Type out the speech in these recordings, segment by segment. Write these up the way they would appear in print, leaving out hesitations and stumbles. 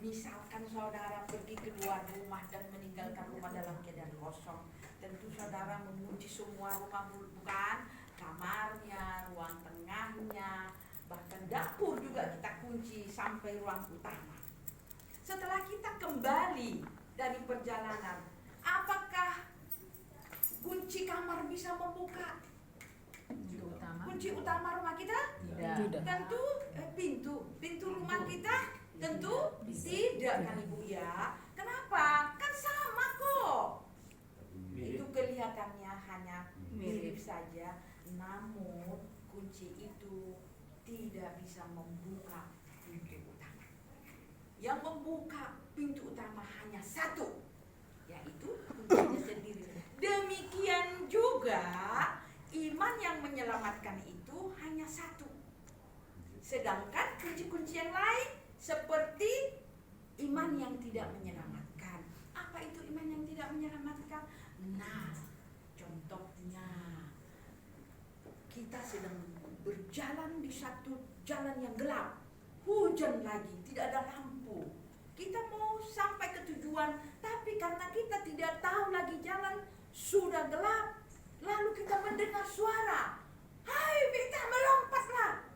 misalkan saudara pergi keluar rumah dan meninggalkan rumah dalam keadaan kosong, tentu saudara mengunci semua rumah, bukan? Kamarnya, ruang tengahnya, bahkan dapur juga kita kunci sampai ruang utama. Setelah kita kembali dari perjalanan, apakah kunci kamar bisa membuka kunci utama rumah kita? Tidak. Tentu pintu rumah kita tentu tidak, kan Ibu ya. Kenapa? Kan sama kok. Itu kelihatannya hanya mirip saja, namun kunci itu tidak bisa membuka pintu utama. Yang membuka pintu utama hanya satu, yaitu kuncinya sendiri. Demikian juga iman yang menyelamatkan itu hanya satu. Sedangkan kunci-kunci yang lain seperti iman yang tidak menyelamatkan. Apa itu iman yang tidak menyelamatkan? Nah, contohnya kita sedang berjalan di satu jalan yang gelap, hujan lagi, tidak ada lampu. Kita mau sampai ke tujuan, tapi karena kita tidak tahu lagi jalan, sudah gelap. Lalu kita mendengar suara, "Hai Vita, melompatlah."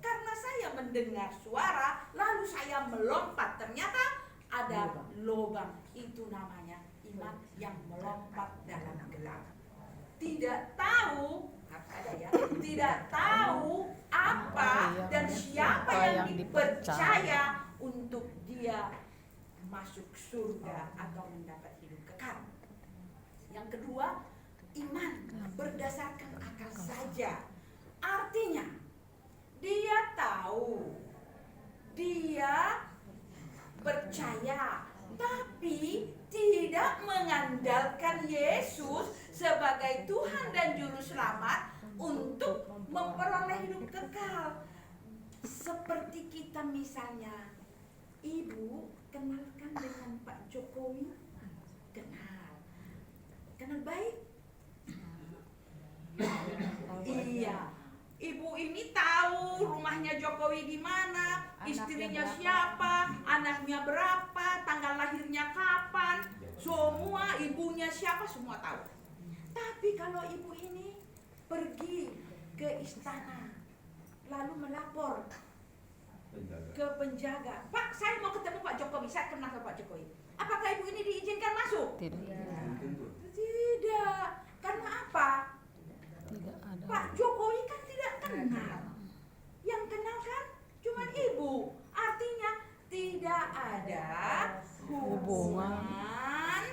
Karena saya mendengar suara, lalu saya melompat. Ternyata ada lubang. Itu namanya iman yang melompat dalam gelap. Tidak tahu, harus ada ya, tidak tahu apa dan siapa yang dipercaya untuk dia masuk surga atau mendapat hidup kekal. Yang kedua, iman berdasarkan akal saja. Artinya dia tahu, dia percaya, tapi tidak mengandalkan Yesus sebagai Tuhan dan Juru Selamat untuk memperoleh hidup kekal. Seperti kita misalnya, Ibu kenalkan dengan Pak Jokowi, kenal baik. Iya, Ibu ini tahu rumahnya Jokowi di mana, istrinya siapa, anaknya berapa, tanggal lahirnya kapan, semua, ibunya siapa, semua tahu. Tapi kalau ibu ini pergi ke istana, lalu melapor ke penjaga, "Pak, saya mau ketemu Pak Jokowi, saya kenal sama Pak Jokowi." Apakah ibu ini diizinkan masuk? Tidak. Karena apa? Tidak ada. Pak Jokowi kan tidak kenal. Yang kenal kan cuma ibu. Artinya tidak ada hubungan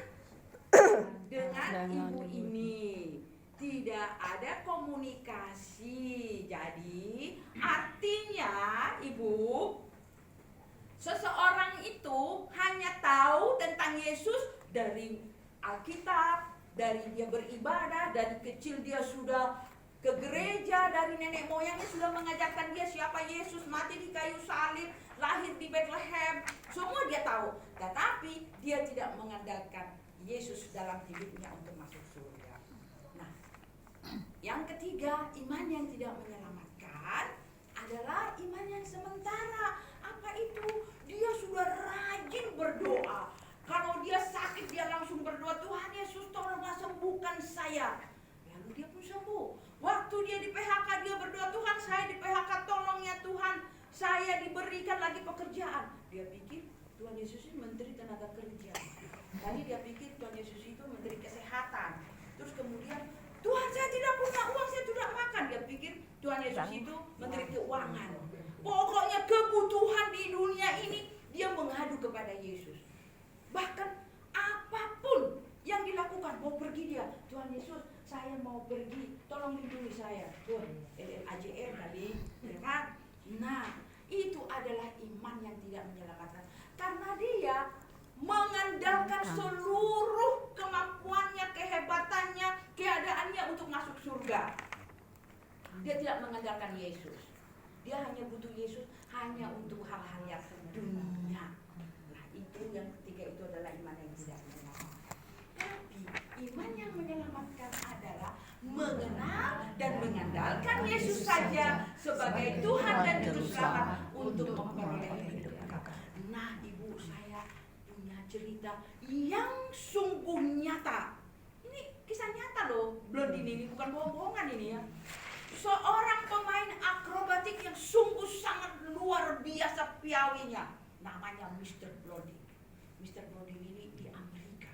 dengan ibu ini. Tidak ada komunikasi. Jadi artinya ibu, seseorang itu hanya tahu tentang Yesus dari Alkitab, dari dia beribadah, dari kecil dia sudah ke gereja, dari nenek moyangnya sudah mengajarkan dia siapa Yesus, mati di kayu salib, lahir di Bethlehem, semua dia tahu. Tetapi dia tidak mengandalkan Yesus dalam hidupnya untuk masuk surga. Nah, yang ketiga, iman yang tidak menyelamatkan adalah iman yang sementara. Apa itu? Dia sudah rajin berdoa. Kalau dia sakit, dia langsung berdoa, "Tuhan Yesus, tolonglah sembuhkan saya." Lalu dia pun sembuh. Waktu dia di PHK, dia berdoa, "Tuhan, saya di PHK, tolong ya Tuhan, saya diberikan lagi pekerjaan." Dia pikir Tuhan Yesus itu menteri tenaga kerja. Tadi dia pikir Tuhan Yesus itu menteri kesehatan. Terus kemudian, "Tuhan, saya tidak punya uang, saya tidak makan." Dia pikir Tuhan Yesus itu menteri keuangan. Pokoknya kebutuhan di dunia ini dia mengadu kepada Yesus. Bahkan apapun yang dilakukan, mau pergi dia, "Tuhan Yesus, saya mau pergi, tolong lindungi saya." AJR tadi, ya kan? Nah, itu adalah iman yang tidak menyelamatkan. Karena dia mengandalkan seluruh kemampuannya, kehebatannya, keadaannya untuk masuk surga. Dia tidak mengandalkan Yesus. Dia hanya butuh Yesus hanya untuk hal-hal yang dunia. Nah, itu yang ketiga, itu adalah iman yang tidak menyelamatkan. Tapi iman yang menyelamatkan adalah mengenal dan mengandalkan Yesus saja sebagai Tuhan dan Juru Selamat untuk memperoleh hidup kekal. Nah, Ibu, saya yang sungguh nyata. Ini kisah nyata loh, Blondin ini bukan bohong-bohongan ini ya. Seorang pemain akrobatik yang sungguh sangat luar biasa piawinya, namanya Mr. Blondin. Mr. Blondin ini di Amerika.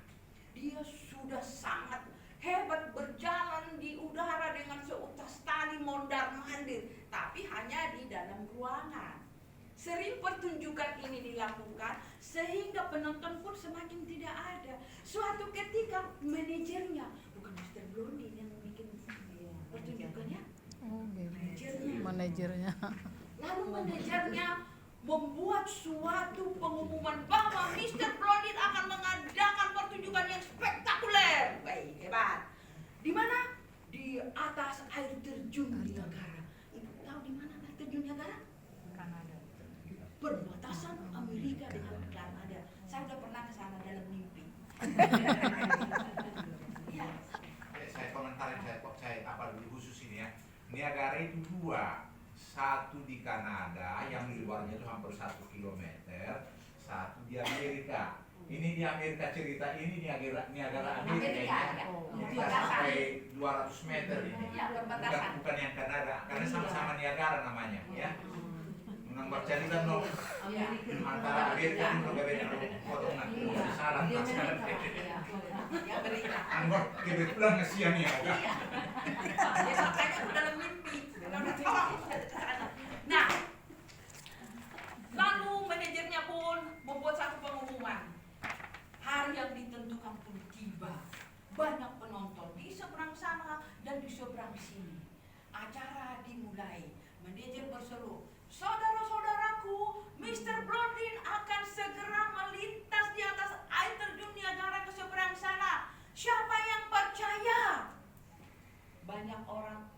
Dia sudah sangat hebat berjalan di udara dengan seutas tali mondar-mandir, tapi hanya di dalam ruangan. Sering pertunjukan ini dilakukan sehingga penonton pun semakin tidak ada. Suatu ketika manajernya, bukan Mr. Blondin yang bikin pertunjukannya, manajernya. Lalu manajernya membuat suatu pengumuman bahwa Mr. Blondin akan mengadakan pertunjukan yang spektakuler. Baik, hebat. Di mana? Di atas air terjun Niagara. Ibu tahu di mana air terjun Niagara? Kanada. Perbatasan Amerika dengan Kanada. Saya udah pernah ke sana dalam mimpi. Ya. Saya komentarin, saya apa lebih khusus ini ya. Niagara itu dua, satu di Kanada yang di luarnya itu hampir 1 kilometer, satu di Amerika. Ini di Amerika cerita ini Niagara Amerika ya. bisa sampai 200 meter ini. Ya, perbatasan. Bukan yang Kanada, karena sama-sama Niagara namanya ya. Menambah cerita no antara Amerika dan berbeda potongan salah sekarang. Ya, berita. Anggap kebetulan kesian ya. Ya, makanya aku dalam mimpi. Nah, lalu manajernya pun membuat satu pengumuman. Hari yang ditentukan pun tiba. Banyak penonton di seberang sana dan di seberang sini. Acara dimulai. Manajer berseru, "Saudara-saudaraku, Mr. Blondin akan segera melintas di atas air terjun Niagara ke seberang sana. Siapa yang percaya?" Banyak orang,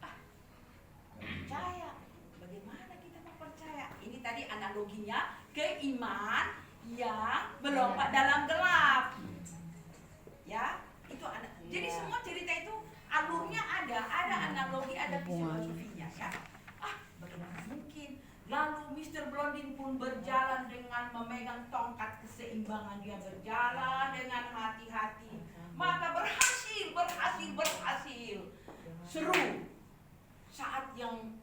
percaya. Bagaimana kita mau percaya? Ini tadi analoginya keiman yang melompat dalam gelap. Ya, itu jadi semua cerita itu alurnya ada analogi, ada filosofinya ya. Bagaimana mungkin? Lalu Mr. Blondin pun berjalan dengan memegang tongkat keseimbangan. Dia berjalan dengan hati-hati. Maka berhasil. Seru. Saat yang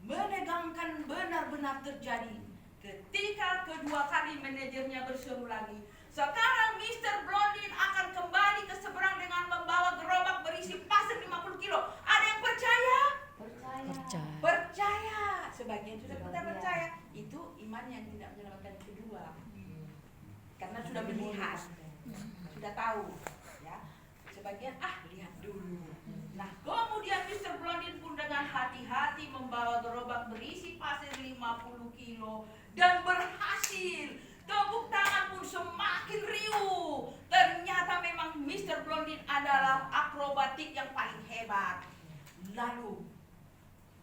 menegangkan benar-benar terjadi. Ketika kedua kali manajernya berseru lagi, "Sekarang Mr. Blondin akan kembali ke seberang dengan membawa gerobak berisi pasir 50 kilo. Ada yang percaya?" Percaya. Sebagian sudah kita percaya. Itu iman yang tidak menyelamatkan kedua. Karena sudah melihat, sudah tahu. Ya. Sebagian lihat dulu. Nah, kemudian Mr. Blondin pun dengan hati-hati membawa gerobak berisi pasir 50 kilo dan berhasil. Tepuk tangan pun semakin riuh. Ternyata memang Mr. Blondin adalah akrobatik yang paling hebat. Lalu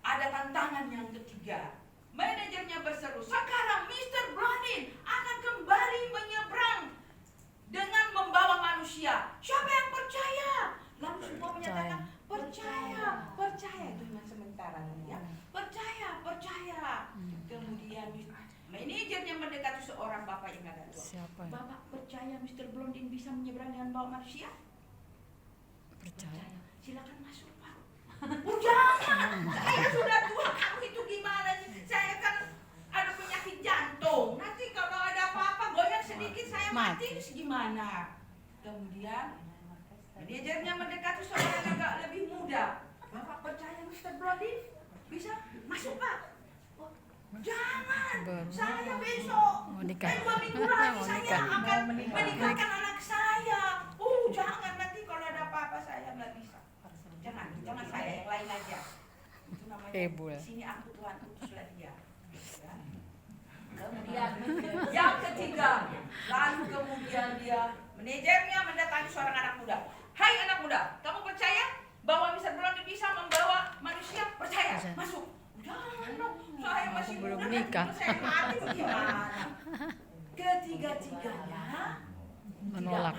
ada tantangan yang ketiga. Manajernya berseru, "Sekarang Mr. Blondin akan kembali menyeberang dengan membawa manusia. Siapa yang percaya?" Lalu semua menyatakan, percaya. Itu cuma sementara ya. Percaya. Kemudian manajernya mendekati seorang bapak yang agak tua. Siapa? "Bapak percaya Mr. Blondin bisa menyeberang dengan bawa manusia?" Percaya. "Silakan masuk, Pak." Jangan, saya sudah tua, kamu itu gimana sih? Saya kan ada penyakit jantung. Nanti kalau ada apa-apa goyang sedikit saya mati, terus gimana? Kemudian manajernya mendekati seorang yang agak lebih muda. "Bapak percaya Mr. Blondin bisa masuk, Pak?" "Oh, jangan, saya besok 2 minggu lagi saya akan menikahkan anak saya. Jangan, nanti kalau ada apa-apa saya nggak bisa." Jangan saya, yang lain aja. Itu namanya di sini aku Tuhan utuslah dia. Ya. Kemudian yang ketiga, lalu kemudian dia manajernya mendatangi seorang anak muda. "Hai anak muda, kamu percaya bahwa Mr. Blondin bisa membawa manusia? Percaya? Masuk." "Jangan dong, saya masih belum muda, menikah." nanti saya mati bagaimana? Ketiga-tiganya Menolak.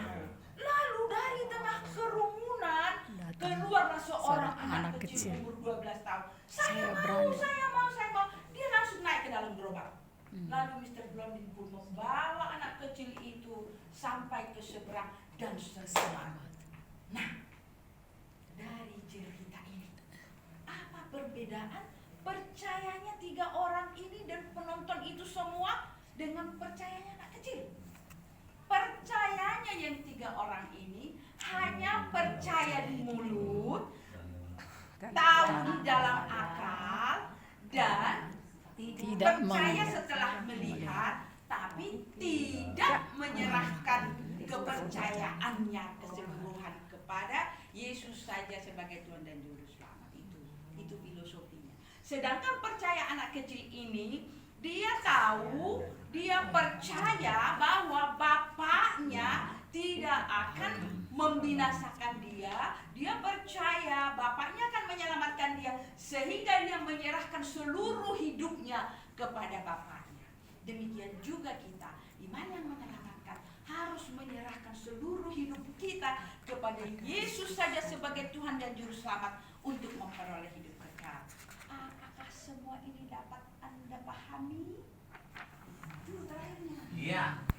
Lalu dari tengah kerumunan keluarlah seorang anak kecil umur 12 tahun. Saya mau. Dia langsung naik ke dalam gerobak. Lalu Mr. Blondin pun membawa anak kecil itu sampai ke seberang dan selamat. Nah, dari cerita ini, apa perbedaan percayanya 3 orang ini dan penonton itu semua dengan percayanya anak kecil? Percayanya yang 3 orang ini hanya percaya di mulut, tahu di dalam akal, dan Tidak percaya mau. setelah melihat, tapi tidak menyerahkan kepercayaannya keseluruhan kepada Yesus saja sebagai Tuhan dan Juru Selamat. Itu filosofinya. Sedangkan percaya anak kecil ini, dia tahu, dia percaya bahwa bapaknya tidak akan membinasakan dia. Dia percaya bapaknya akan menyelamatkan dia, sehingga dia menyerahkan seluruh hidupnya kepada bapaknya. Demikian juga kita, iman yang menyelamatkan harus menyerahkan seluruh hidup kita kepada Yesus saja sebagai Tuhan dan Juru Selamat untuk memperoleh hidup kekal. Apakah semua ini dapat Anda pahami? Itu terakhirnya. Iya.